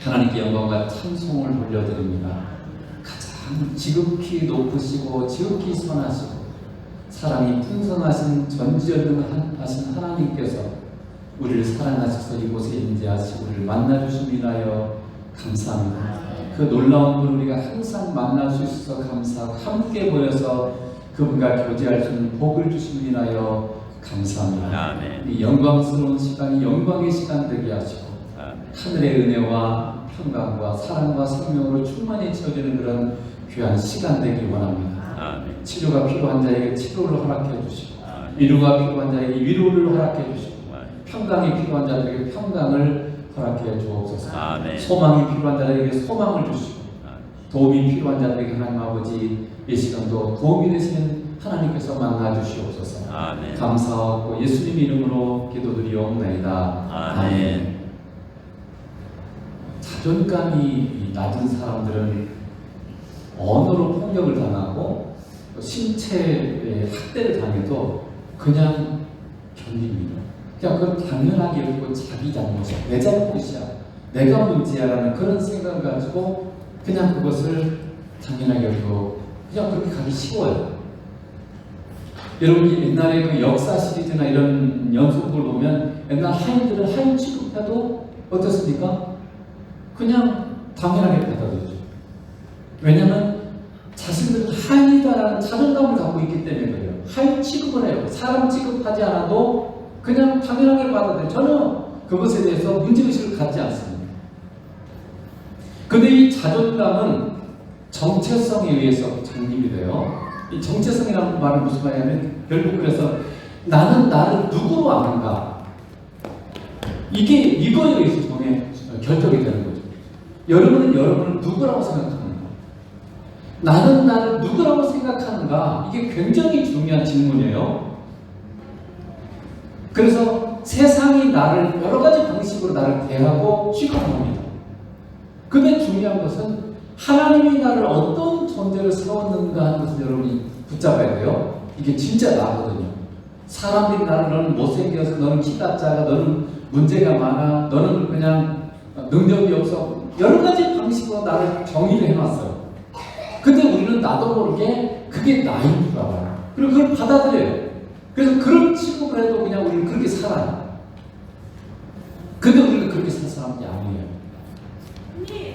하나님께 영광과 찬송을 돌려드립니다. 가장 지극히 높으시고 지극히 선하시고 사랑이 풍성하신 전지전능하신 하나님께서 우리를 사랑하셔서 이곳에 임재하시고 우리를 만나주심을 인하여 감사합니다. 그 놀라운 분 우리가 항상 만날 수 있어서 감사하고 함께 모여서 그분과 교제할 수 있는 복을 주심을 인하여 감사합니다. 이 영광스러운 시간이 영광의 시간 되게 하시고 하늘의 은혜와 평강과 사랑과 생명으로 충만히 채워지는 그런 귀한 시간 되길 원합니다. 치료가 필요한 자에게 치료를 허락해 주시고 위로가 필요한 자에게 위로를 허락해 주시고 평강이 필요한 자들에게 평강을 허락해 주옵소서. 소망이 필요한 자들에게 소망을 주시고 도움이 필요한 자들에게 하나님 아버지 이 시간도 도움이 되시는 하나님께서 만나 주시옵소서. 감사하고 예수님 이름으로 기도드리옵나이다. 아멘. 자존감이 낮은 사람들은 언어로 폭력을 당하고 신체의 학대를 당해도 그냥 견딥니다. 그냥 그건 당연하게 여기고 자기 잘못이야, 내 잘못이야, 내가 문제야라는 그런 생각을 가지고 그냥 그것을 당연하게 여기고 그냥 그렇게 가기 쉬워요. 여러분이 옛날에 그 역사 시리즈나 이런 연속을 보면 옛날 하인들은 하인 취급해도 어떻습니까? 그냥 당연하게 받아들이죠. 왜냐하면 자신들은 하인이다라는 자존감을 갖고 있기 때문에 그래요. 하인 취급을 해요. 사람 취급하지 않아도 그냥 당연하게 받아들여요. 전혀 그것에 대해서 문제의식을 갖지 않습니다. 근데 이 자존감은 정체성에 의해서 정립이 돼요. 이 정체성이라는 말은 무슨 말이냐면 결국 그래서 나는 나를 누구로 아는가, 이거에 의해서 결정이 되는 거죠. 여러분은 여러분을 누구라고 생각하는가? 나는 나를 누구라고 생각하는가? 이게 굉장히 중요한 질문이에요. 그래서 세상이 나를 여러 가지 방식으로 나를 대하고 취급합니다. 근데 중요한 것은 하나님이 나를 어떤 존재로 세웠는가 하는 것을 여러분이 붙잡아야 돼요. 이게 진짜 나거든요. 사람들이 나를 너는 못생겨서, 너는 키가 작아, 너는 문제가 많아, 너는 그냥 능력이 없어, 여러 가지 방식으로 나를 정의를 해놨어요. 근데 우리는 나도 모르게 그게 나인 줄 알아요. 그리고 그걸 받아들여요. 그래서 그런 취급을 해도 그냥 우리는 그렇게 살아요. 근데 우리는 그렇게 살 사람이 아니에요.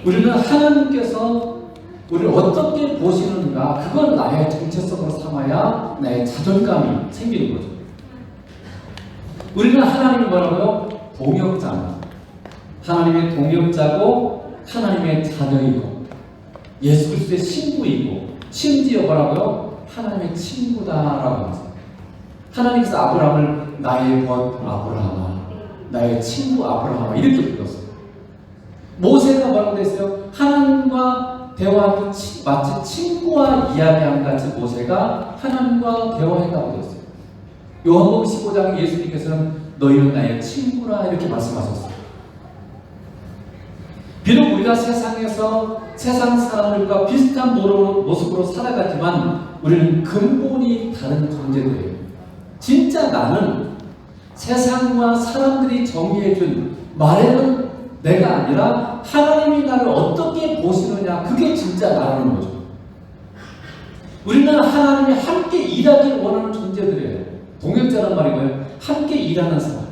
우리는 하나님께서 우리를 어떻게 보시는가, 그걸 나의 정체성으로 삼아야 나의 자존감이 생기는 거죠. 우리는 하나님이 뭐라고요? 동역자입니다. 하나님의 동역자고 하나님의 자녀이고 예수 그리스도의 신부이고 심지어 뭐라고요? 하나님의 친구다라고 합니다. 하나님께서 아브라함을 나의 벗 아브라함아, 나의 친구 아브라함아 이렇게 불렀어요. 모세가 뭐라고 됐어요? 하나님과 대화하기 마치 친구와 이야기한 같이 모세가 하나님과 대화했다고 됐어요. 요한복음 15장에 예수님께서는 너희는 나의 친구라 이렇게 말씀하셨어요. 비록 우리가 세상에서 세상 사람들과 비슷한 모습으로 살아가지만 우리는 근본이 다른 존재들이에요. 진짜 나는 세상과 사람들이 정의해준 말에는 내가 아니라 하나님이 나를 어떻게 보시느냐, 그게 진짜 나라는 거죠. 우리는 하나님이 함께 일하기를 원하는 존재들이에요. 동역자란 말이고요. 함께 일하는 사람.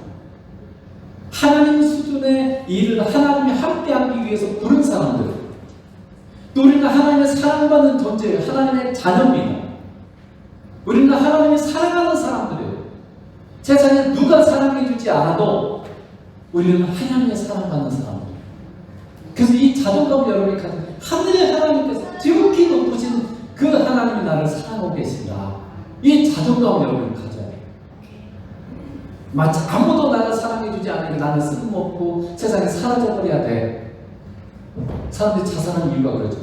하나님 수준의 일을 하나님이 함께하기 위해서 부른 사람들. 또 우리는 하나님의 사랑받는 존재예요. 하나님의 자녀입니다. 우리는 하나님이 사랑하는 사람들이에요. 세상에 누가 사랑해주지 않아도 우리는 하나님의 사랑받는 사람들. 그래서 이 자존감을 여러분이 가지고 하늘의 하나님께서 지극히 높으신 그 하나님이 나를 사랑하고 계신다. 이 자존감을 여러분이 가져야 돼요. 마치 아무도 나를 사랑해주지 않으니까 나는 쓸모없고 세상에 사라져버려야 돼. 사람들이 자살하는 이유가 그러죠.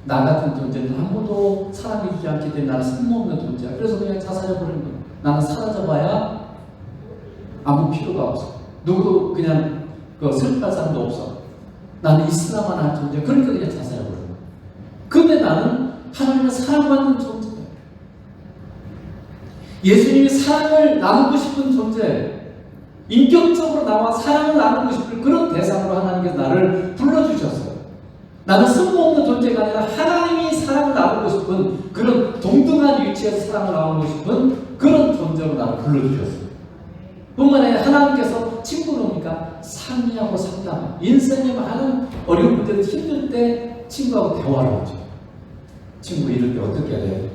나 같은 존재는 아무도 사랑해주지 않기 때문에 나는 쓸모없는 존재야. 그래서 그냥 자살해버리는 거야. 나는 사라져봐야 아무 필요가 없어. 누구도 그냥 슬퍼할 사람도 없어. 나는 있으나만 한 존재. 그러니까 그냥 자살해버리는 거야. 근데 나는 하나님의 사랑받는 존재야. 예수님이 사랑을 나누고 싶은 존재, 인격적으로 나와 사랑을 나누고 싶은 그런 대상으로 하나님께서 나를 불러주셨어요. 나는 쓸모없는 존재가 아니라 하나님이 사랑을 나누고 싶은 그런 동등한 위치에서 사랑을 나누고 싶은 그런 존재로 나를 불러주셨어요. 뿐만 아니라 하나님께서 친구로니까 상의하고 상담, 인생의 많은 어려운 문제들 힘들 때 친구하고 대화를 하죠. 친구 이럴 때 어떻게 해야 돼요?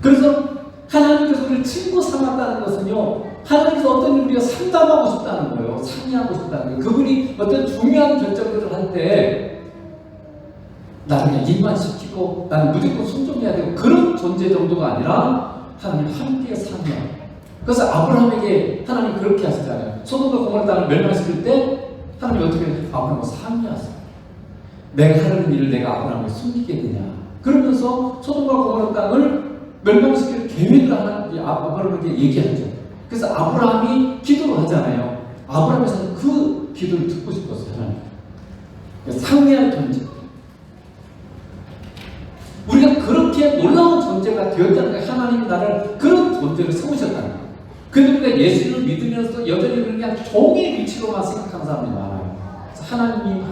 그래서 하나님께서 우리를 친구 삼았다는 것은요, 하나님께서 어떤 일 우리가 상담하고 싶다는 거예요. 상의하고 싶다는 거예요. 그분이 어떤 중요한 결정들을 할 때 나를 그냥 일만 시키고 나는 무조건 순종해야 되고 그런 존재 정도가 아니라 하나님 함께 상의하고. 그래서 아브라함에게 하나님이 그렇게 하시잖아요. 소돔과 고모라 땅을 멸망시킬 때 하나님이 어떻게 아브라함과 상의하세요. 내가 하려는 일을 내가 아브라함에게 숨기게 되냐. 그러면서 소돔과 고모라 땅을 멸망시킬 계획을 아브라함에게 얘기하죠. 그래서 아브라함이 기도를 하잖아요. 아브라함에서는 그 기도를 듣고 싶었어요. 하나님. 상의할 존재. 우리가 그렇게 놀라운 존재가 되었다는 거예요. 하나님이 나를 그런 존재로 세우셨다는 거예요. 근데 우리가 예수를 믿으면서 여전히 그냥 종의 위치로만 생각하는 사람이 많아요. 그래서 하나님이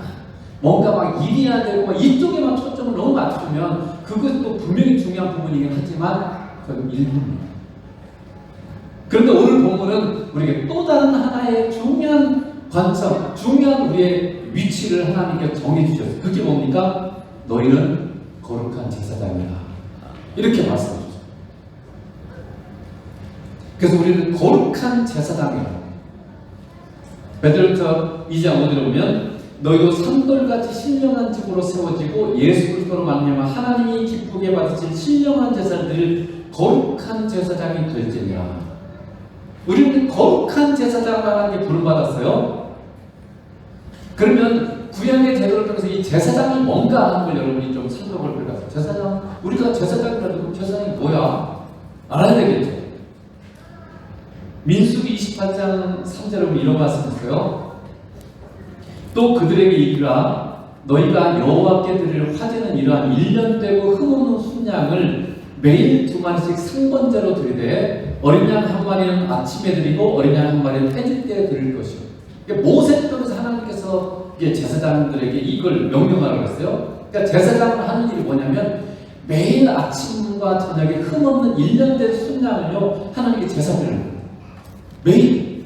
뭔가 막 일해야 되고 막 이쪽에만 초점을 너무 맞추면 그것도 분명히 중요한 부분이긴 하지만 그건 일부입니다. 그런데 오늘 본문은 우리에게 또 다른 하나의 중요한 관점, 중요한 우리의 위치를 하나님께 정해주셨어요. 그게 뭡니까? 너희는 거룩한 제사장이다. 이렇게 말씀해주죠. 그래서 우리는 거룩한 제사장이라고. 베드로전서 2장 5절에 보면 너희도 산돌같이 신령한 집으로 세워지고 예수 그리스도로 말미암아 하나님이 기쁘게 받으실 신령한 제사를 드릴 거룩한 제사장이 될지니라. 우리는 거룩한 제사장을 하나님께 부름받았어요. 그러면 구약의 제도를 통해서 이 제사장이 뭔가 하는 걸 여러분이 좀 살펴볼 필요가 있어요. 제사장, 우리가 제사장이라도 제사장이 뭐야? 알아야 되겠죠. 민수기 28장 3절에 보면 이런 말씀이 있어요. 또 그들에게 이르라 너희가 여호와께 드릴 화제는 이러한 1년 되고 흠없는 순양을 매일 2마리씩 상번제로 드리되 어린 양 한 마리는 아침에 드리고 어린 양 한 마리는 해질 때에 드릴 것이요. 모세를 통해서 하나님께서 제사장들에게 이걸 명령하라고 했어요. 그러니까 제사장을 하는 일이 뭐냐면 매일 아침과 저녁에 흠없는 1년 된 순양을요 하나님께 제사 드리는 거예요. 매일.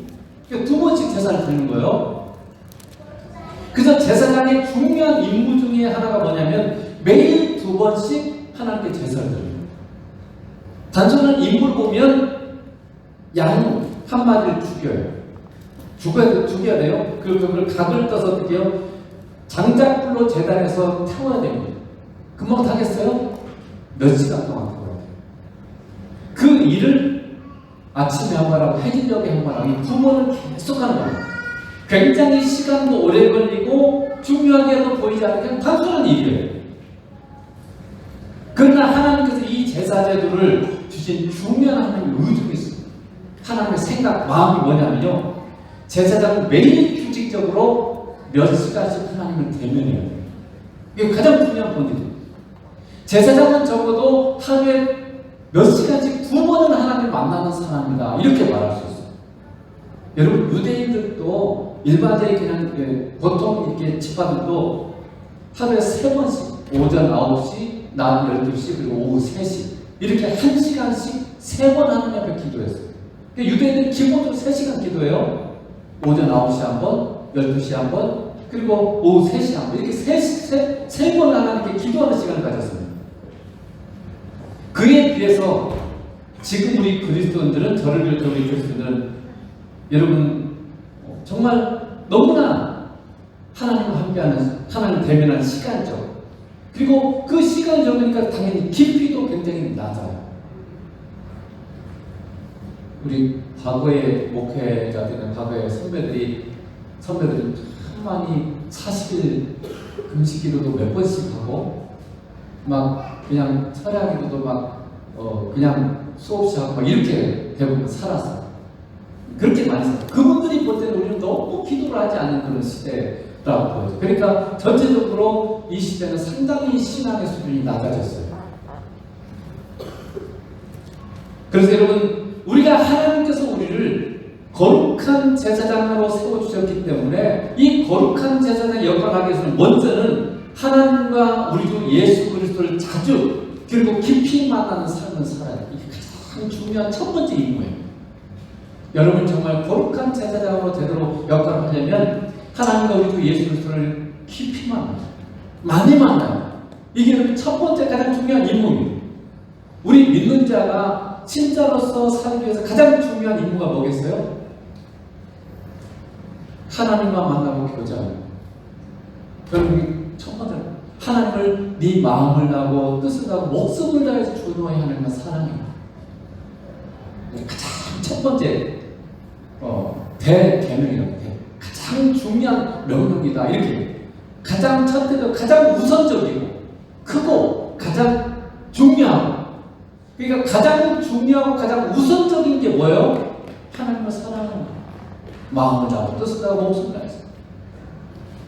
그러니까 2번씩 제사를 드리는 거예요. 그래서 제사장의 중요한 임무 중에 하나가 뭐냐면 매일 2번씩 하나님께 제사를 드리는 거예요. 단순한 임무를 보면 양 한 마리를 죽여야 돼요. 그걸 각을 떠서 어떻게 해요? 장작불로 제단에서 태워야 됩니다. 금방 타겠어요? 몇 시간 동안 태워야 돼요. 그 일을 아침에 한 번 하고 해질녘에 한 번 하고 이 2번을 계속 하는 거예요. 굉장히 시간도 오래 걸리고 중요하게도 보이지 않는 그냥 단순한 일이에요. 그러나 하나님께서 이 제사제도를 주신 중요한 하나님의 의중이 있습니다. 하나님의 생각, 마음이 뭐냐면요. 제사장은 매일 규칙적으로 몇 시간씩 하나님을 대면해야 돼요. 이게 가장 중요한 본질이에요. 제사장은 적어도 하루에 몇 시간씩 2번은 하나님을 만나는 사람이다. 이렇게 말할 수 있어요. 여러분, 유대인들도 일반적인 그냥 보통 이렇게 집안들도 하루에 3번씩 오전 9시, 낮 12시, 그리고 오후 3시 이렇게 1시간씩 3번 하나님 앞에 기도했어요. 유대인들은 기본적으로 3시간 기도해요. 오전 9시 한 번, 12시 한 번, 그리고 오후 3시 한 번. 이렇게 3번 하나님께 기도하는 시간을 가졌습니다. 그에 비해서 지금 우리 그리스도인들은, 저를 비롯한 우리 그리스도인들은 여러분 정말 너무나 하나님과 함께하는, 하나님 대면하는 시간적, 그리고 그 시간이 적으니까 당연히 깊이도 굉장히 낮아요. 우리 과거의 목회자들은, 과거의 선배들이 참 많이 40일 금식 기도도 몇 번씩 하고 막 그냥 철야 기도도 막 그냥 수없이 하고 막 이렇게 대부분 살았어요. 그렇게 많이 살았어요. 그분들이 볼 때는 우리는 너무 기도를 하지 않는 그런 시대라고 보여요. 그러니까 전체적으로 이 시대는 상당히 신앙의 수준이 낮아졌어요. 그래서 여러분, 우리가 하나님께서 우리를 거룩한 제사장으로 세워주셨기 때문에 이 거룩한 제사장의 역할을 하기 위해서는 먼저는 하나님 우리 주 예수 그리스도를 자주 그리고 깊이 만나는 삶을 살아야 돼. 이게 가장 중요한 첫 번째 임무예요. 여러분 정말 거룩한 제사장으로 제대로 역할을 하려면 하나님과 우리 주 예수 그리스도를 깊이 만나요. 많이 만나요. 이게 첫 번째 가장 중요한 임무입니다. 우리 믿는 자가 신자로서 살기 위해서 가장 중요한 임무가 뭐겠어요? 하나님과 만나고 교제하는. 여러분 첫 번째 하나님을 네 마음을 다하고 뜻을 다하고 목숨을 다해서 존경해야 하는 건 사랑입니다. 가장 첫 번째 대계명이라고 해. 가장 중요한 명령이다. 이렇게 가장 첫째도 가장 우선적이고 크고 가장 중요하고, 그러니까 가장 중요하고 가장 우선적인 게 뭐예요? 하나님을 사랑하는 거예요. 마음을 다하고 뜻을 다하고 목숨을 다해서.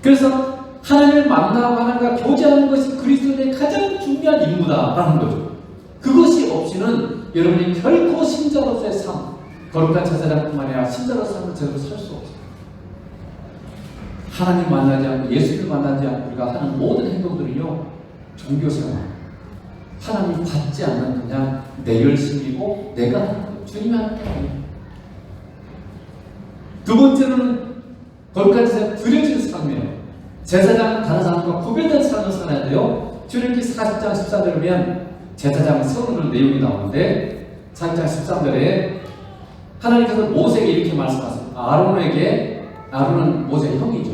그래서 하나님을 만나고 하나님과 교제하는 것이 그리스도인의 가장 중요한 임무다라는 거죠. 그것이 없이는 여러분이 결코 신자로서의 삶, 거룩한 제사장뿐만 아니라 신자로서의 삶을 제대로 살 수 없어요. 하나님 만나지 않고 예수를 만나지 않고 우리가 하는 모든 행동들은요, 종교생활, 하나님 받지 않는 그냥 내 열심이고 내가 하는 거, 주님이 하는 게 아니에요. 두 번째로는 거룩한 제사장 드려지는 삶이에요. 제사장은 다른 사람과 구별된 삶을 살아야 돼요. 출애굽기 40장 14절에 보면 제사장 서문을 내용이 나오는데 40장 13절에 하나님께서 모세에게 이렇게 말씀하세요. 아론은 모세의 형이죠.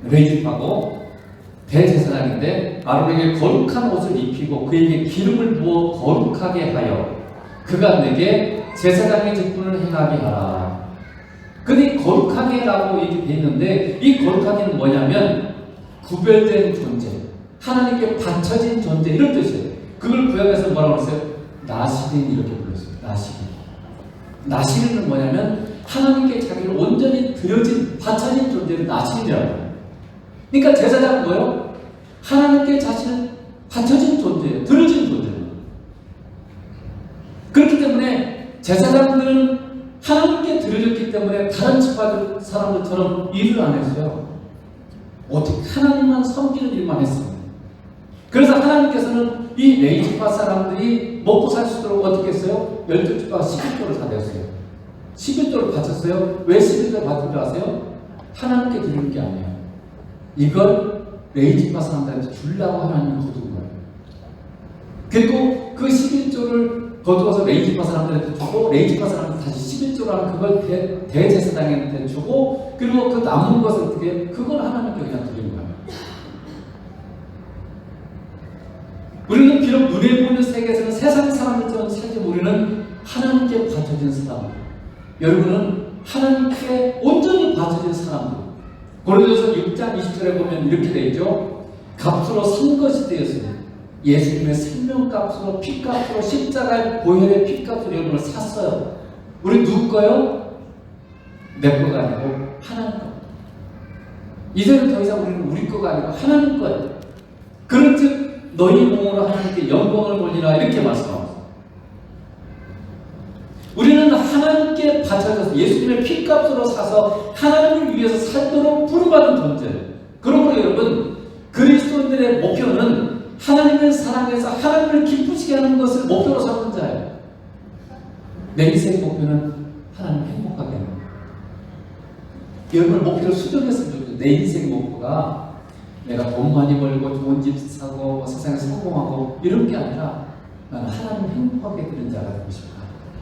레위파고 대제사장인데 아론에게 거룩한 옷을 입히고 그에게 기름을 부어 거룩하게 하여 그가 내게 제사장의 직분을 행하게 하라. 근데 거룩하게 라고 이렇게 돼 있는데 이 거룩하게는 뭐냐면 구별된 존재, 하나님께 바쳐진 존재, 이런 뜻이에요. 그걸 구약에서 뭐라고 했어요? 나시린, 이렇게 불렀어요. 나시린. 나시린은 뭐냐면 하나님께 자기를 온전히 드려진, 바쳐진 존재를 나시린이라고 해요. 그러니까 제사장은 뭐예요? 하나님께 자신을 바쳐진 존재예요. 드려진 존재예요. 그렇기 때문에 제사장들은 하나님께 드려졌기 때문에 다른 지파 사람들처럼 일을 안 했어요. 어떻게 하나님만 섬기는 일만 했습니다. 그래서 하나님께서는 이 레위 지파 사람들이 먹고 살 수 있도록 어떻게 했어요? 12지파가 11조를 다 냈어요. 11조를 바쳤어요. 왜 11조를 바친 줄 아세요? 하나님께 드리는 게 아니에요. 이걸 레위 지파 사람들한테 주려고 하나님이 거둔 거예요. 그리고 그 11조를 거두어서 레위 지파 사람들한테 주고, 레위 지파 사람들 다시 11조라는 그걸 대제사장한테 주고, 그리고 그 남은 것을 어떻게, 그걸 하나님께 그냥 드리는 거예요. 우리는 비록 눈에 보이는 세계에서는 세상 사람들처럼 살지만 우리는 하나님께 바쳐진 사람. 여러분은 하나님께 온전히 바쳐진 사람들. 고린도서 6장 20절에 보면 이렇게 되어 있죠. 값으로 산 것이 되었으니 예수님의 생명값으로, 피값으로, 십자가의 보혈의 피값으로 여러분을 샀어요. 우리 누구 거요? 내 거가 아니고 하나님 거. 이제는 더 이상 우리는 우리 거가 아니고 하나님 거예요. 그런즉 너희 몸으로 하나님께 영광을 돌리라, 이렇게 말씀합니다. 우리는 하나님께 바쳐져서 예수님의 피값으로 사서 하나님을 위해서 살도록 부름받은 존재예요. 그러므로 여러분, 그리스도인들의 목표는 하나님을 사랑해서 하나님을 기쁘시게 하는 것을 목표로 삼는 자예요. 내 인생의 목표는 하나님을 행복하게 하는 거예요. 여러분의 목표를 수정했으면 좋겠어요. 내 인생의 목표가 내가 돈 많이 벌고 좋은 집 사고 세상에 성공하고 이런 게 아니라 나는 하나님을 행복하게 되는 자가 되고 싶다.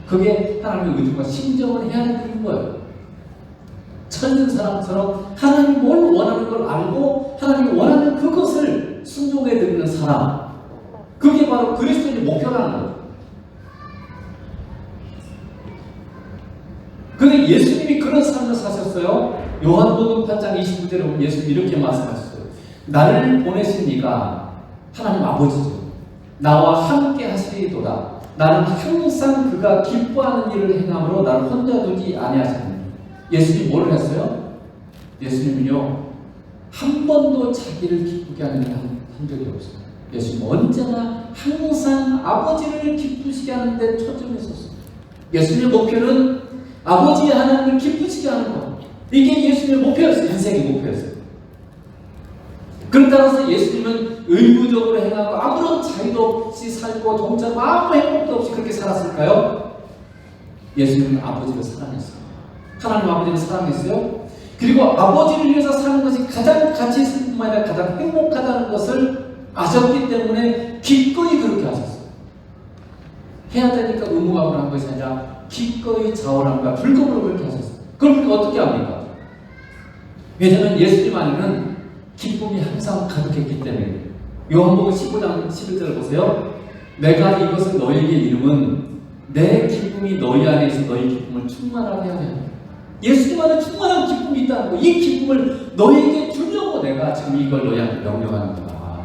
그게 하나님의 의중과 심정을 해야 되는 거예요. 천진 사람처럼 하나님이 뭘 원하는 걸 알고 하나님이 원하는 그것을 순종해 드리는 사람, 그게 바로 그리스도인의 목표라는 거예요. 근데 예수님이 그런 삶을 사셨어요. 요한복음 8장 29절에 보면 예수님이 이렇게 말씀하셨어요. 나를 보내신 이가 하나님 아버지죠. 나와 함께 하시리도다. 나는 항상 그가 기뻐하는 일을 행함으로 나를 혼자 두지 아니하시니. 예수님이 뭘 했어요? 예수님은요, 한 번도 자기를 기쁘게 하는 일을 한 적이 없어요. 예수님은 언제나 항상 아버지를 기쁘시게 하는 데 초점했었어요. 예수님의 목표는 아버지 하나님을 기쁘시게 하는 것. 이게 예수님의 목표였어요. 인생의 목표였어요. 그렇다고 해서 예수님은 의무적으로 행하고 아무런 자유도 없이 살고 좀처럼 아무 행복도 없이 그렇게 살았을까요? 예수님은 아버지를 사랑했어요. 하나님 아버지를 사랑했어요. 그리고 아버지를 위해서 사는 것이 가장 가치 있을 뿐만 아니라 가장 행복하다는 것을 아셨기 때문에 기꺼이 그렇게 하셨어요. 해야 되니까 의무감을 한 것이 아니라 기꺼이 자원함과 불금으로 그렇게 하셨어요. 그럼 우리가 어떻게 합니까? 왜냐하면 예수님 안에는 기쁨이 항상 가득했기 때문에. 요한복음 15장 11절 보세요. 내가 이것을 너희에게 이름은 내 기쁨이 너희 안에 있어 너희 기쁨을 충만하게 하려. 예수님 안에 충만한 기쁨이 있다는 거. 이 기쁨을 너희에게 주려고 내가 지금 이걸 너희한테 명령하는 거다.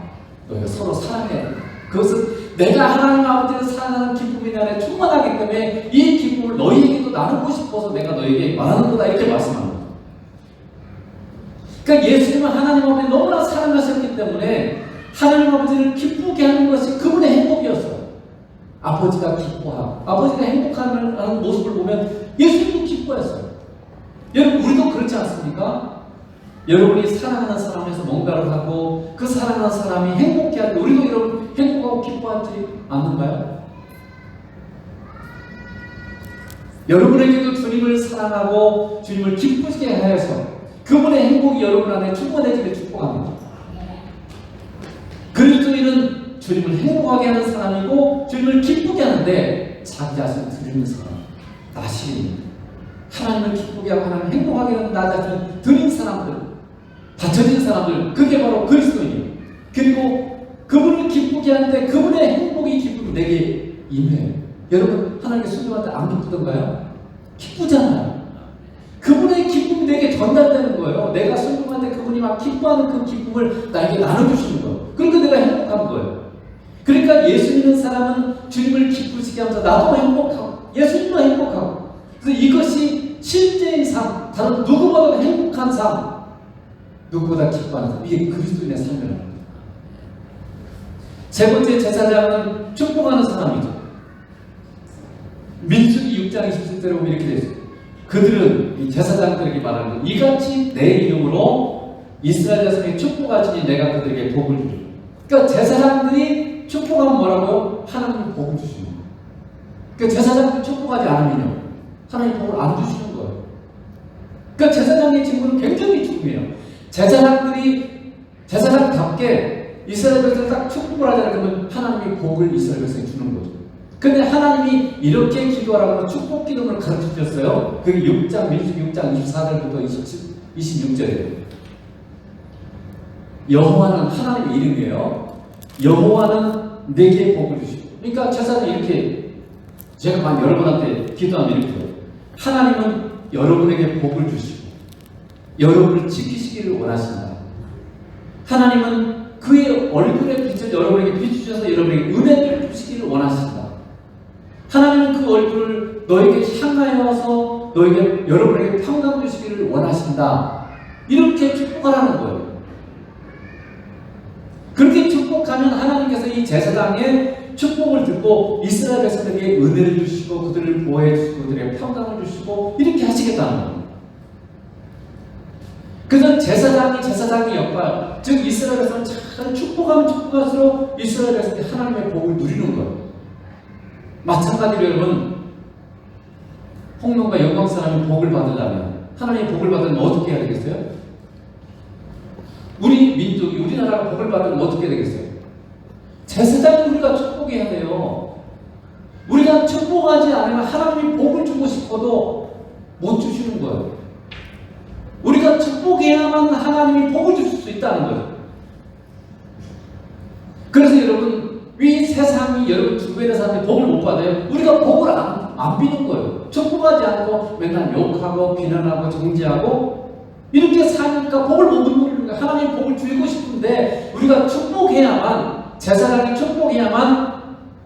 너희가 서로 사랑해야 돼. 그것은 내가 하나님 아버지를 사랑하는 기쁨이 내 안에 충만하기 때문에 이 기쁨을 너희에게도 나누고 싶어서 내가 너희에게 말하는 거다. 이렇게 말씀하는 거예요. 그러니까 예수님은 하나님 아버지를 너무나 사랑하셨기 때문에 하나님 아버지를 기쁘게 하는 것이 그분의 행복이었어요. 아버지가 기뻐하고 아버지가 행복하는 모습을 보면 예수님도 기뻐했어요. 여러분 우리도 그렇지 않습니까? 여러분이 사랑하는 사람에서 뭔가를 하고 그 사랑하는 사람이 행복해하는데 우리도 이런 행복하고 기뻐하지 않는가요? 여러분에게도 주님을 사랑하고 주님을 기쁘게 하여서 그분의 행복이 여러분 안에 충만해지길 축복합니다. 그리스도인은 주님을 행복하게 하는 사람이고 주님을 기쁘게 하는데 자기 자신을 드리는 사람, 나 시인입니다. 하나님을 기쁘게 하고 하나님을 행복하게 하는 나 자신을 드리는 사람들, 받쳐진 사람들, 그게 바로 그리스도인이에요. 그리고 그분을 기쁘게 하는데 그분의 행복이 기쁨이 내게 임해요. 여러분 하나님께 순종할 때 안 기쁘던가요? 기쁘잖아요. 그분의 기쁨이 내게 전달되는 거예요. 내가 순종할 때 그분이 막 기뻐하는 그 기쁨을 나에게 나눠주시는 거예요. 그러니까 내가 행복한 거예요. 그러니까 예수 믿는 사람은 주님을 기쁘시게 하면서 나도 행복하고 예수님도 행복하고 그래서 이것이 실제인 삶, 다른 누구보다 행복한 삶, 누구보다 기뻐하는 삶, 이게 그리스도인의 삶이라는 거예요. 세 번째 제사장은 축복하는 사람이죠. 민수기 6장 27절에 보면 이렇게 되어 있어요. 그들은 이 제사장들에게 말하는 것, 이같이 내 이름으로 이스라엘 자손에게 축복하시니 내가 그들에게 복을 주리라. 그러니까 제사장들이 축복하면 뭐라고요? 하나님이 복을 주시는 거예요. 그러니까 제사장들이 축복하지 않으면요, 하나님 복을 안 주시는 거예요. 그러니까 제사장의 직분은 굉장히 중요해요. 제사장답게 이스라엘 백성을 딱 축복을 하잖아요. 그러면 하나님이 복을 이스라엘 백성에 주는 거죠. 근데 하나님이 이렇게 기도하라고 축복 기도를 가르쳐 주셨어요. 그게 6장, 민수기 6장 24절부터 26절이에요. 여호와는 하나님의 이름이에요. 여호와는 내게 복을 주시고. 그러니까 제사장이 이렇게 제가 만 여러분한테 기도하면 이렇게 해요. 하나님은 여러분에게 복을 주시고 여러분을 지키시기를 원하신다. 하나님은 그의 얼굴의 빛을 여러분에게 비추셔서 여러분에게 은혜를 주시기를 원하신다. 하나님은 그 얼굴을 너에게 향하여서 너에게 여러분에게 평강 주시기를 원하신다. 이렇게 축복하라는 거예요. 그렇게 축복하면 하나님께서 이 제사장의 축복을 듣고 이스라엘 백성들에게 은혜를 주시고 그들을 보호해 주시고 그들에게 평강을 주시고 이렇게 하시겠다는 거예요. 그래서 제사장의 역할, 즉 이스라엘 백성은 잘 축복하면 축복할수록 이스라엘 백성들이 하나님의 복을 누리는 거예요. 마찬가지로 여러분, 홍룡과 영광 사람이 복을 받으려면, 하나님의 복을 받으면 어떻게 해야 되겠어요? 우리 민족이, 우리나라가 복을 받으면 어떻게 해야 되겠어요? 제사장이 우리가 축복해야 돼요. 우리가 축복하지 않으면 하나님이 복을 주고 싶어도 못 주시는 거예요. 우리가 축복해야만 하나님이 복을 주실 수 있다는 거예요. 그래서 여러분, 이 세상이 여러분 주변의 사람들이 복을 못 받아요. 우리가 복을 안 비는 거예요. 축복하지 않고 맨날 욕하고 비난하고 정죄하고 이렇게 사니까 복을 못 누리는 거예요. 하나님 복을 주고 싶은데 우리가 축복해야만, 제사장이 축복해야만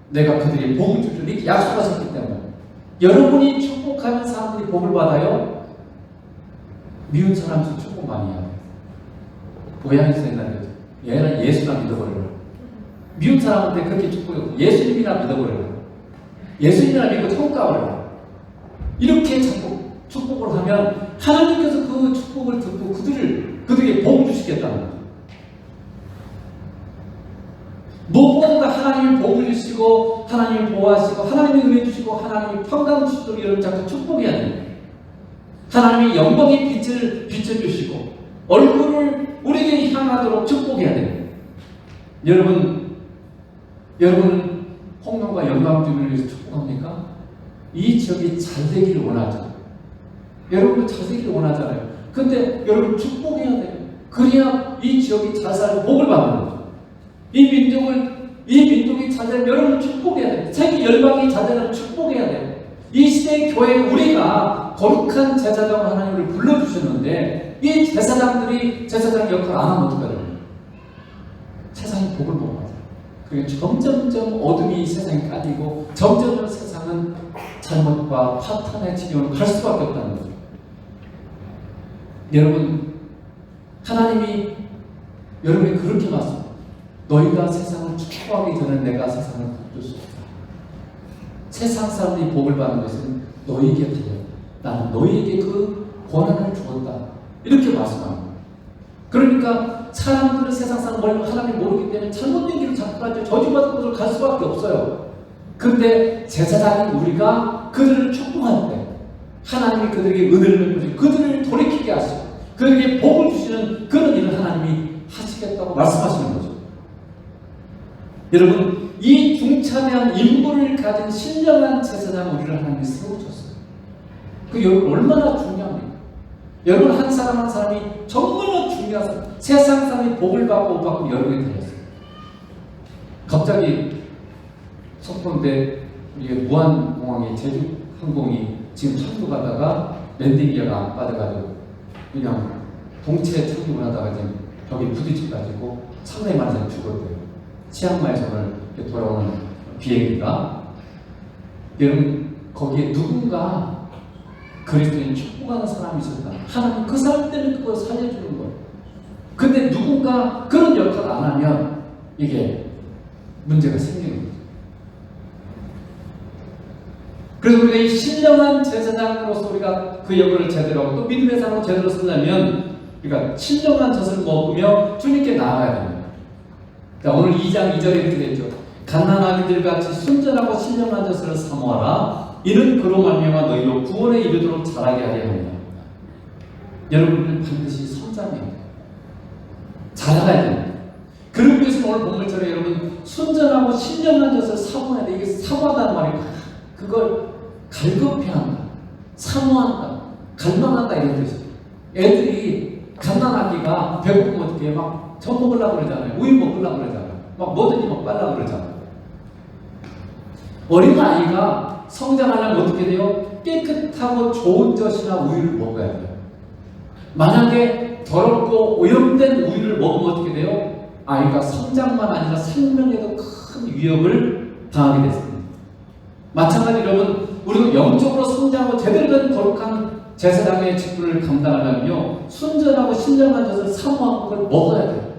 내가 그들이 복을 줄 줄 이렇게 약속하셨기 때문에 여러분이 축복하는 사람들이 복을 받아요. 미운 사람도 축복 많이 해요. 고향에서 옛날에 얘는 예수나 믿어버려요. 미운 사람한테 그렇게 축복하고 예수님이나 믿어버려요. 예수님이나 믿고 천국 가버려요. 이렇게 자꾸 축복을 하면 하나님께서 그 축복을 듣고 그들에게 복을 주시겠다는 거예요. 무엇보다 하나님이 복을 주시고 하나님이 보호하시고 하나님이 은혜 주시고 하나님이 평강 주시도록 여러분 자꾸 축복해야 됩니다. 하나님이 영광의 빛을 비춰주시고 얼굴을 우리에게 향하도록 축복해야 됩니다. 여러분은 홍명과 영광주를 위해서 축복합니까? 이 지역이 잘 되기를 원하죠. 여러분도 잘 되기를 원하잖아요. 근데 여러분 축복해야 돼요. 그래야 이 지역이 잘 살고 복을 받는 거죠. 이 민족이 잘 되면 여러분 축복해야 돼요. 세계 열방이 잘 되면 축복해야 돼요. 이 시대의 교회에 우리가 거룩한 제사장 하나님을 불러주셨는데 이 제사장들이 제사장 역할을 안 하면 어떡하냐. 세상이 복을 못 받아요. 그리고 점점점 어둠이 세상에 깔리고 점점 세상은 잘못과 파탄의 지경으로 갈 수밖에 없다는 거죠. 여러분, 하나님이 여러분이 그렇게 말씀합니다. 너희가 세상을 축복하기 전에 내가 세상을 바꿀 수 없다. 세상 사람들이 복을 받는 것은 너희에게 달렸다. 나는 너희에게 그 권한을 주었다. 이렇게 말씀합니다. 그러니까 사람들은 세상 사람 하나님 모르기 때문에 잘못된 길을 자꾸 가죠. 저주받은 곳을 갈 수밖에 없어요. 근데 제사장인 우리가 그들을 축복할 때 하나님이 그들에게 은혜를 베푸시고 그들을 돌이키게 하시고 그들에게 복을 주시는 그런 일을 하나님이 하시겠다고 말씀하시는 거죠. 여러분, 이 중차대한 인물을 가진 신령한 제사장 우리를 하나님이 세우셨어요. 그 여러분 얼마나 중요합니까? 여러분 한 사람 한 사람이 정말로 중요하세요. 세상 사람이 복을 받고 못 받고 여러분이 달렸어요. 갑자기 속보인데 우리 무안공항에 제주항공이 지금 착륙하다가 랜딩기어가 안 빠져가지고 그냥 동체 착륙을 하다가 지금 벽에 부딪혀가지고 상당히 많은 사람이 죽었대요. 치앙마이에서 오늘 돌아오는 비행기가. 여러분 거기에 누군가 그리스도인 축복하는 사람이 있었다. 하나님 그 사람 때문에 그걸 살려주는 거예요. 근데 누군가 그런 역할을 안 하면 이게 문제가 생기는 거죠. 그래서 우리가 이 신령한 제사장으로서 우리가 그 역할을 제대로 하고 또 믿음의 사람으로 제대로 쓰려면 우리가 신령한 젖을 먹으며 주님께 나아가야 됩니다. 자, 오늘 2장 2절에 이렇게 되죠. 갓난아기들 같이 순전하고 신령한 젖을 사모하라. 이는 그로 말미암아 너희로 구원에 이르도록 자라게 하려 합니다. 여러분은 반드시 성장해야 돼요. 자라가야 됩니다. 그러기 위해서 오늘 본문처럼 여러분 순전하고 신령한 젖을 사모해야 돼. 이게 사모하다는 말이 그걸 갈급해야 한다, 사모한다, 갈망한다 이런 뜻이에요. 애들이 갓난아기가 배고프면 어떻게 막 젖 먹으려고 그러잖아요. 우유 먹으려고 그러잖아요. 막 뭐든지 막 빨라고 그러잖아요. 어린아이가 성장하려면 어떻게 돼요? 깨끗하고 좋은 젖이나 우유를 먹어야 돼요. 만약에 더럽고 오염된 우유를 먹으면 어떻게 돼요? 아이가 성장만 아니라 생명에도 큰 위협을 당하게 됐습니다. 마찬가지로 여러분, 우리도 영적으로 성장하고 제대로 된 거룩한 제사장의 직분을 감당하려면요, 순전하고 신령한 젖을 사모하는 걸 먹어야 돼요.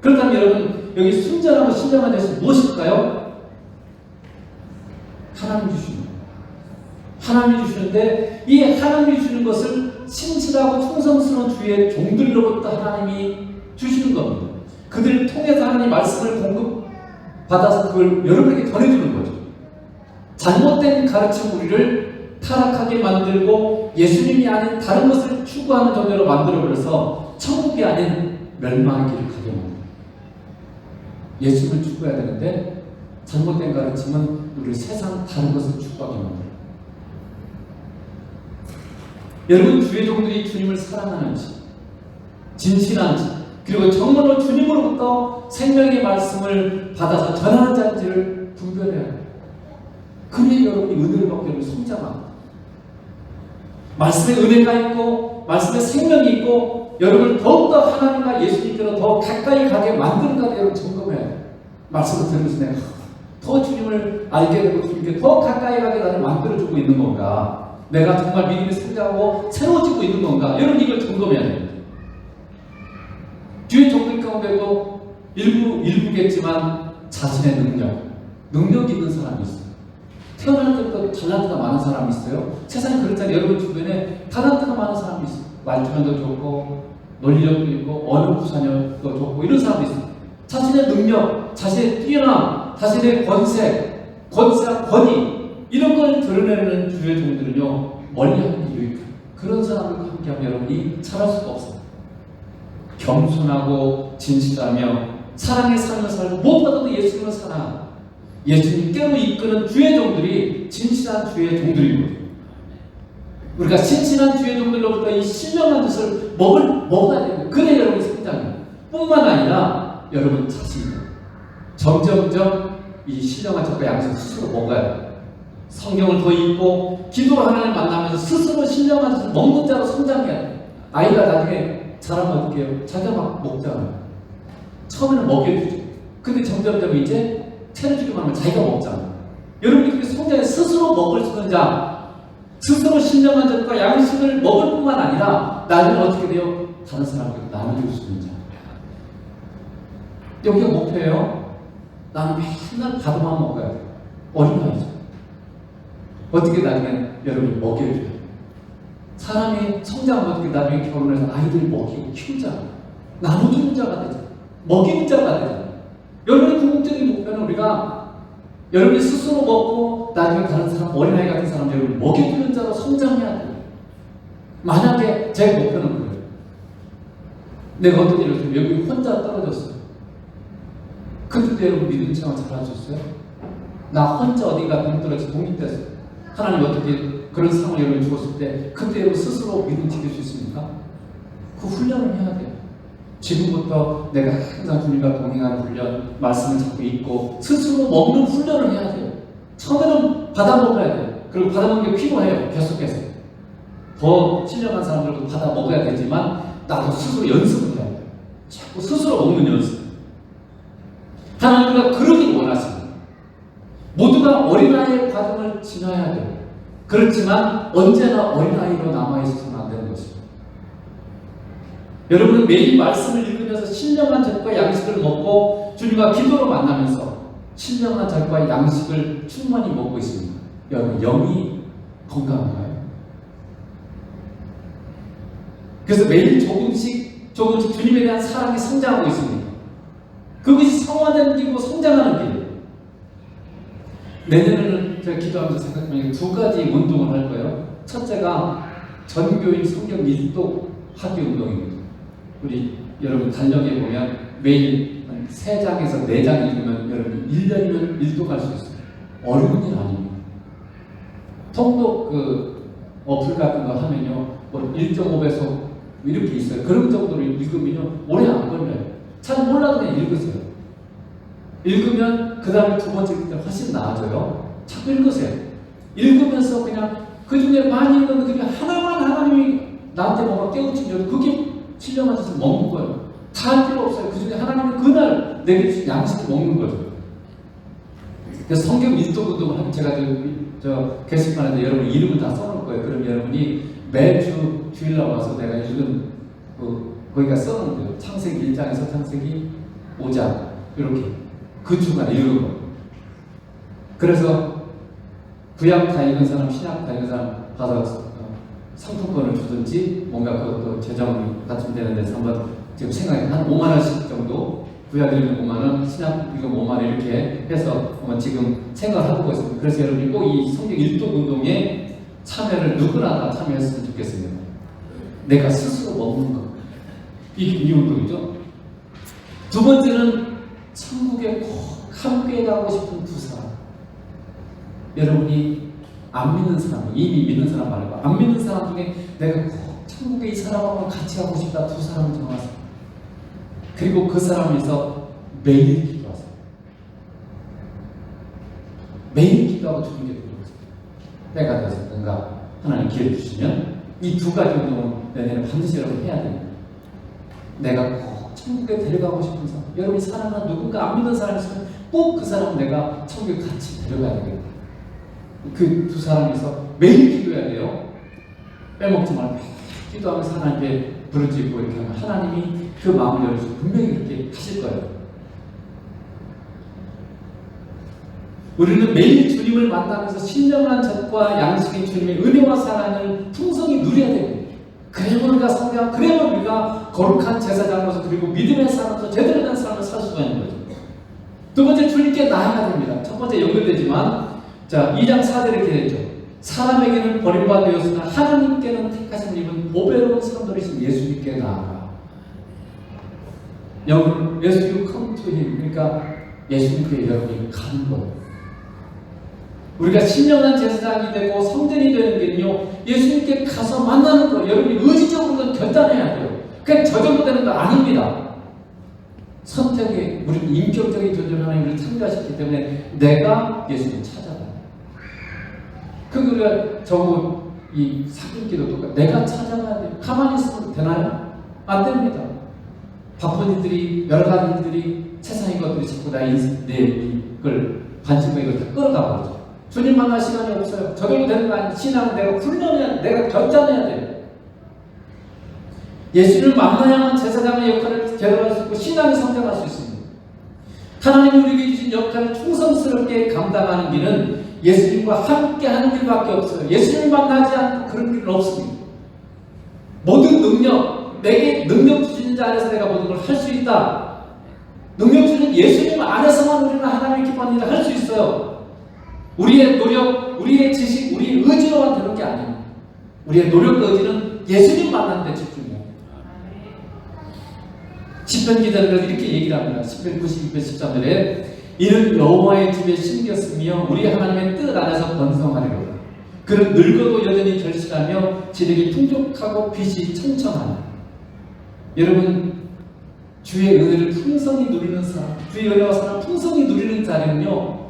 그렇다면 여러분, 여기 순전하고 신령한 젖이 무엇일까요? 하나님이 주시는 거예요. 하나님이 주시는데 이 하나님이 주시는 것을 신실하고 충성스러운 주의 종들로부터 하나님이 주시는 겁니다. 그들을 통해서 하나님의 말씀을 공급받아서 그걸 여러분에게 전해주는 거죠. 잘못된 가르침 우리를 타락하게 만들고 예수님이 아닌 다른 것을 추구하는 존재로 만들어버려서 천국이 아닌 멸망의 길을 가게 만듭니다. 예수님을 추구해야 되는데 잘못된 가르침은 우리를 세상 다른 것을 추구하게 만듭니다. 여러분 주의 종들이 주님을 사랑하는지 진실한지 그리고 정말로 주님으로부터 생명의 말씀을 받아서 전하는 자인지를 분별해야 해요. 그래야 여러분이 은혜를 받고 여러분이 성장합니다. 말씀에 은혜가 있고 말씀에 생명이 있고 여러분을 더욱더 하나님과 예수님께로 더 가까이 가게 만드는가 여러분 점검해야 돼요. 말씀을 들으면서 내가 더 주님을 알게 되고 주님께 더 가까이 가게 나를 만들어주고 있는 건가, 내가 정말 믿음이 성장하고 새로워지고 있는 건가, 여러분 이걸 점검해야 됩니다. 주의 종들 가운데도 일부겠지만 자신의 능력 있는 사람이 있어요. 태어날 때부터 달란트가 많은 사람이 있어요. 세상에 그렇잖아요. 여러분 주변에 달란트가 많은 사람이 있어요. 말투면도 좋고 논리력도 있고 언어 구사력도 좋고 이런 사람이 있어요. 자신의 능력, 자신의 뛰어남, 자신의 권세와 권위 이런 걸 드러내는 주의 종들은요 멀리하는 게 유익한 그런 사람들과 함께하면 여러분이 잘할 수가 없어요. 겸손하고 진실하며 사랑의 삶을 살고 무엇보다도 예수님을 사랑 예수님께로 이끄는 주의 종들이 진실한 주의 종들입니다. 우리가 신실한 주의 종들로부터 이 신령한 것을 먹어야 됩니다. 그래 여러분이 성장해요. 뿐만 아니라 여러분 자신도 점점점 이 신령한 것과 양식을 스스로 먹어야 돼요. 성경을 더 읽고 기도로 하나님을 만나면서 스스로 신령한 것을 먹는 자로 성장해야 돼요. 아이가 나중에 자라면 어떻게 해요? 자기가 막 먹잖아요. 처음에는 먹여주죠. 근데 점점점 이제 차려주기만 하면 자기가 먹잖아요. 여러분이 그렇게 성장해 스스로 먹을 수 있는 자, 스스로 신령한 것과 양식을 먹을 뿐만 아니라 나중에 어떻게 돼요? 다른 사람에게 나눠줄 수 있는 자. 여기가 목표예요. 나는 맨날 밥만 먹어야 돼. 어린아이죠. 어떻게 나중에 여러분이 먹여줘야 돼. 사람이 성장하면 어떻게 나중에 결혼해서 아이들 먹이고 키우잖아. 나눠주는 자가 되잖아. 먹이는 자가 되잖아. 여러분의 궁극적인 목표는 우리가 여러분이 스스로 먹고 나중에 다른 사람, 어린아이 같은 사람 여러분 먹여주는 자로 성장해야 돼요. 만약에 제 목표는 그래요. 내가 어떤 일을 했으면 여기 혼자 떨어졌어요. 그때도 여러분 믿음 체험 잘하셨어요? 나 혼자 어딘가 동떨어져 독립됐어요. 하나님 어떻게 그런 상황을 여러분 주었을 때 그때 여러분 스스로 믿음 지킬 수 있습니까? 그 훈련을 해야 돼요. 지금부터 내가 항상 주님과 동행하는 훈련, 말씀을 잡고 있고 스스로 먹는 훈련을 해야 돼요. 처음에는 받아 먹어야 돼요. 그리고 받아 먹는 게 필요해요. 계속해서. 더 신령한 사람들도 받아 먹어야 되지만 나도 스스로 연습을 해야 돼요. 자꾸 스스로 먹는 연습. 하나님과 그러길 원하십니다. 모두가 어린아이의 과정을 지나야 돼요. 그렇지만 언제나 어린아이로 남아있어서는 안 되는 것입니다. 여러분은 매일 말씀을 읽으면서 신령한 젖과 양식을 먹고 주님과 기도로 만나면서 신령한 젖과 양식을 충분히 먹고 있습니다. 여러분 영이 건강한가요? 그래서 매일 조금씩 주님에 대한 사랑이 성장하고 있습니다. 그것이 성화되는 길이고 성장하는 길. 내년에는 제가 기도하면서 생각하면 두 가지 운동을 할 거예요. 첫째가 전교인 성경 일독 하기 운동입니다. 우리 여러분 달력에 보면 매일 한 3장에서 4장 읽으면 여러분 1년이면 일독할 수 있어요. 어려운 일 아닙니다. 통독 그 어플 같은 거 하면요, 뭐 1.5배속 이렇게 있어요. 그런 정도로 읽으면요 오래 안 걸려요. 잘 몰라도 그냥 읽으세요. 읽으면 그 다음에 두 번째 읽을 때 훨씬 나아져요. 자꾸 읽으세요. 읽으면서 그냥 그 중에 많이 읽는 그 중에 하나만 하나님이 나한테 뭔가 깨우치면 그게 신령한 것을 먹는 거예요. 다 할 필요 없어요. 그 중에 하나님은 그날 내게 주신 양식을 먹는 거죠. 그래서 성경 일독 운동을 하면 제가 저 게시판에 여러분 이름을 다 써놓을 거예요. 그럼 여러분이 매주 주일날 와서 내가 읽은 거기가 써놓은 거예요. 창세기 1장에서 창세기 5장 이렇게 그 주간 읽은 거예요. 그래서 구약 다 읽은 사람, 신약 다 읽은 사람 가서 상품권을 주든지 뭔가 그것도 재정이 받침되는 데서 한번 지금 생각해 한 5만 원씩 정도 구약 읽으면 5만 원, 신약 읽으면 5만 원 이렇게 해서 지금 생각을 하고 있습니다. 그래서 여러분이 꼭 이 성경 일독 운동에 참여를 누구나 다 참여했으면 좋겠습니다. 내가 스스로 먹는 것. 이게 이 운동이죠. 두 번째는 천국에 꼭 함께 가고 싶은 두 사람. 여러분이 안 믿는 사람, 이미 믿는 사람 말고 안 믿는 사람 중에 내가 꼭 천국에 이 사람하고 같이 가고 싶다 두 사람을 정하세요. 그리고 그 사람에서 매일 기도하세요. 매일 기도하고 주님께 기도하세요. 때가 되셨던가 하나님 기회 주시면 이 두 가지 운동은 내년에 반드시 여러분 해야 됩니다. 내가 꼭 천국에 데려가고 싶은 사람, 여러분이 사랑하는 누군가 안 믿는 사람이 있으면 꼭 그 사람은 내가 천국에 같이 데려가야 되겠다. 그 두 사람에서 매일 기도해야 돼요. 빼먹지 말고 기도하면서 하나님께 부르짖고 이렇게 하면 하나님이 그 마음을 열어주고 분명히 그렇게 하실 거예요. 우리는 매일 주님을 만나면서 신령한 젖과 양식인 주님의 은혜와 사랑을 풍성히 누려야 됩니다. 그래야만 우리가 성장, 그래야만 우리가 거룩한 제사장으로서 그리고 믿음의 사람으로서 제대로 된 삶을 살 수가 있는 거예요. 두 번째, 주님께 나아가야 됩니다. 첫 번째 연결되지만, 자, 2장 4절에 이렇게 되죠. 사람에게는 버림받으였으나 하나님께는 택하심을 입은 보배로운 성도이신 예수님께 나아가. 여러분, 예수 you come to him. 그러니까 예수님께 여러분이 가는 것. 우리가 신령한 제사장이 되고 성전이 되는 게는요, 예수님께 가서 만나는 거. 여러분이 의지적으로 결단해야 돼요. 그냥 저절로 되는 거 아닙니다. 선택에 우리는 인격적인 존재로 하나님을 참가했기 때문에 내가 예수님을 찾아가요. 우리가 저거 이 사귐기도 똑같아요. 내가 찾아가야 돼요. 가만히 있으면 되나요? 안 됩니다. 바쁜 일들이, 여러 가지 일들이, 세상의 것들이 자꾸 내 이걸 관심과 이걸 다 끌어가 버리죠. 주님 만날 시간이 없어요. 저절로 되는 거 아니에요. 신앙은 내가 훈련해야 돼. 내가 결단해야 돼요. 예수를 만나야만 제사장의 역할을 제대로 할 수 있고 신앙이 성장할 수 있습니다. 하나님이 우리에게 주신 역할을 충성스럽게 감당하는 길은 예수님과 함께 하는 길밖에 없어요. 예수님을 만나지 않고 그런 길은 없습니다. 모든 능력, 내게 능력 주시는 자 안에서 내가 모든 걸 할 수 있다. 능력 주시는 예수님 안에서만 우리는 하나님의 기뻐하는 일을 할 수 있어요. 우리의 노력, 우리의 지식, 우리의 의지로만 되는 게 아니에요. 우리의 노력과 의지는 예수님 만나는 데 집중해요. 시편 기자는 이렇게 얘기를 합니다. 시편 92편 13절에 이는 여호와의 집에 심겼으며 우리 하나님의 뜻 안에서 번성하리로다. 그는 늙어도 여전히 결실하며 진액이 풍족하고 빛이 청청하니. 여러분, 주의 은혜를 풍성히 누리는 사람, 주의 은혜와 사랑 풍성히 누리는 자리는요,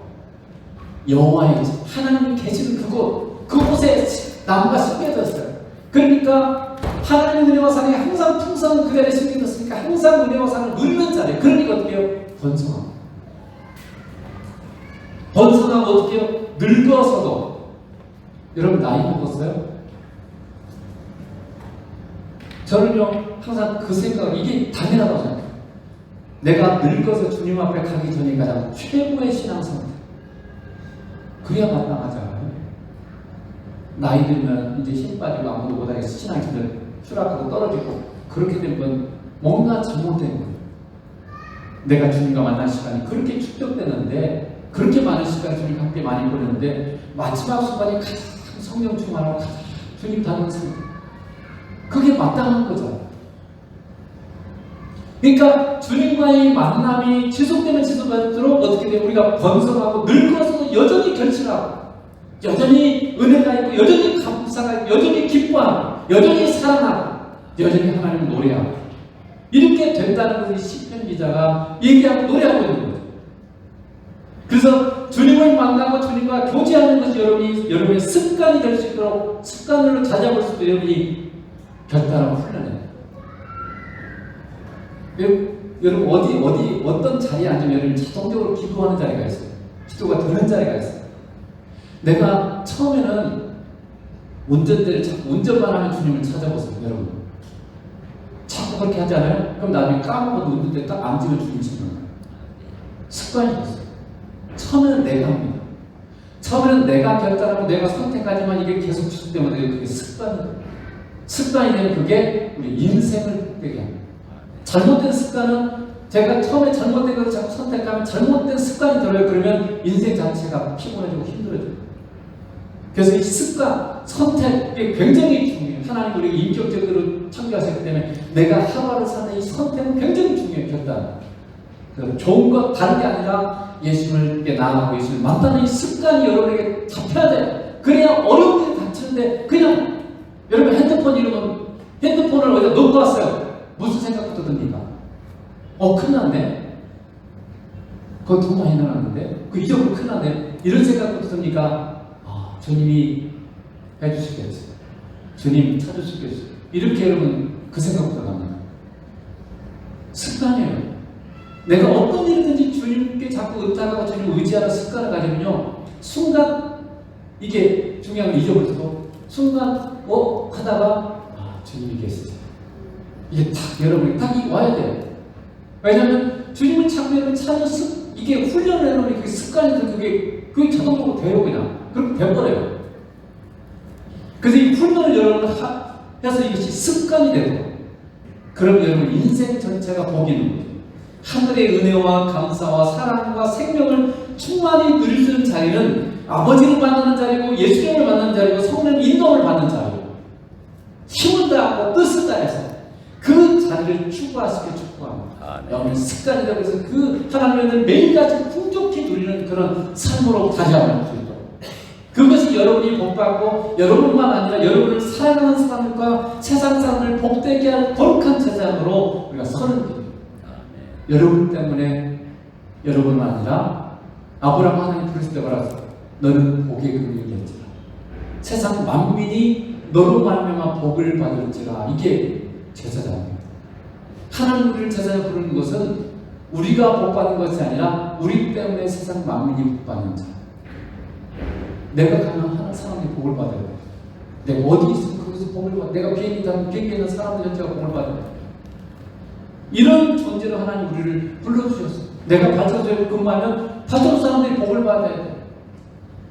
여호와의 집, 하나님이 계시는 그곳에 나무가 심겨졌어요. 그러니까 하나님의 은혜와 사랑이 항상 풍성한 그 자리에 심겨졌으니까 항상 은혜와 사랑을 누리는 자리에. 그러니까 어떻게 해요? 번성합니다. 번성하면 어떻게 해요? 늙어서도. 여러분 나이 먹었어요? 저는요 항상 그 생각, 이게 당연하다고 생각해요. 내가 늙어서 주님 앞에 가기 전에 가장 최고의 신앙 상태. 그래야 마땅하잖아요. 나이 들면 이제 힘 빠지고 아무도 못하겠어. 신앙이 추락하고 떨어지고 그렇게 되면 뭔가 잘못된 거예요. 내가 주님과 만날 시간이 그렇게 축적되는데, 그렇게 많은 시간을 주님과 함께 많이 보냈는데 마지막 순간이 가장 성령 충만하고 가장 주님 닮은 삶, 그게 마땅한 거죠. 그러니까 주님과의 만남이 지속되면 지속할수록 어떻게 돼요? 우리가 번성하고 늙어서도 여전히 결실하고 여전히 은혜가 있고 여전히 감사가 있고 여전히 기뻐하고 여전히 사랑하고 여전히 하나님을 노래하고 이렇게 된다는 것이 시편 기자가 얘기하고 노래하고 있는 거예요. 그래서 주님을 만나고 주님과 교제하는 것이 여러분의 습관이 될 수 있도록, 습관으로 찾아볼 수 있도록 여러분이 결단하고 훈련해요. 여러분 어떤 자리에 앉으면 여러분이 자동적으로 기도하는 자리가 있어요. 기도가 드는 자리가 있어요. 내가 처음에는 운전대를 자꾸 운전만 하면 주님을 찾아보세요. 여러분 자꾸 그렇게 하잖아요. 그럼 나중에 까먹어도 운전대 딱 앉으면 주님 찾는 거예요. 습관이 됐어요. 처음에는 내가 합니다. 처음에는 내가 결단하고 내가 선택하지만 이게 계속 지속되면 그게 습관이 되면 그게 우리 인생을 되게 합니다. 잘못된 습관은 제가 처음에 잘못된 것을 자꾸 선택하면 잘못된 습관이 들어요. 그러면 인생 자체가 피곤해지고 힘들어져요. 그래서 이 습관, 선택이 굉장히 중요해요. 하나님 우리에게 인격적으로 창조하셨기 때문에 내가 하루하루 사는 이 선택은 굉장히 중요해요. 결단. 좋은 것 다른 게 아니라 예수님께 나아가고 예수님을 만나는 이 습관이 여러분에게 잡혀야 돼. 그래야 어려운 일이 닥치는데 그냥 여러분 핸드폰 이러면 핸드폰을 어디다 놓고 왔어요. 무슨 생각부터 듭니까? 큰일 났네. 그거 돈 많이 나갔는데? 그 잊어버리면 큰일 났네. 이런 생각부터 듭니까? 주님이 해주시겠어요. 주님 찾으시겠어요. 이렇게 여러분 그 생각부터 갑니다. 습관이에요. 내가 어떤 일이든지 주님께 자꾸 의탁하고 주님을 의지하는 습관을 가지면요, 순간 이게 중요한 걸 잊어버려도 순간 하다가 주님이 계시죠. 이게 딱 여러분이 딱 와야 돼요. 왜냐하면 주님을 자꾸 여러분 찾는 이게 훈련을 해놓으면 그게 습관이 돼서 그게 자동적으로 돼요. 그렇게 돼버려요. 그래서 이 훈련을 여러분 해서 이것이 습관이 되고, 그럼 여러분 인생 전체가 복이 있는 거예요. 하늘의 은혜와 감사와 사랑과 생명을 충만히 누릴 수 있는 자리는 아버지를 만나는 자리고 예수님을 만나는 자리고 성령 인도를 받는 자리고 힘을 다하고 뜻을 다해서 그 자리를 추구하시길 축복합니다. 여러분 습관이 되고 있어서 그 하나님을 매일같이 풍족히 누리는 그런 삶으로 다져갈 수 있도록 그것이 여러분이 복받고 여러분만 아니라 여러분을 사랑하는 사람과 세상 사람을 복되게 할 거룩한 제자으로 우리가 서는 길입니다. 여러분 때문에 여러분만 아니라 아브라함 하나님 부르실 때 말하셨어요. 너는 복의 근육이 될지라 세상 만민이 너로 말미암아 복을 받을지라. 이게 제사장입니다. 하나님 우리를 제사장 부르는 것은 우리가 복받는 것이 아니라 우리 때문에 세상 만민이 복받는 자. 내가 가면 하는 사람이 복을 받아야 돼. 내가 어디 있으면 거기서 복을 받아. 내가 비행기 타면 비행기 있는 사람들 전체가 복을 받아야 돼. 이런 존재로 하나님 우리를 불러주셨어. 내가 발전소에 근무하면 발전소 사람들이 복을 받아야 돼.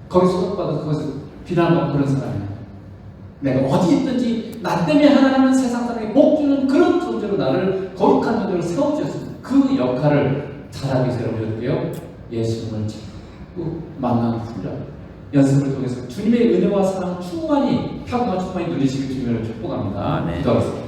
거기서 소속받아서 거기서 비난받고 그런 사람이야. 내가 어디 있든지 나 때문에 하나님은 세상 사람에게 복 주는 그런 존재로 나를 거룩한 존재로 세워주셨습니다. 그 역할을 잘하기 위해서 여러분들께요 예수님을 자꾸 만나는 훈련 연습을 통해서 주님의 은혜와 사랑 충만히 평화 충만히 누리시길 주님을 축복합니다. 기도하겠습니다.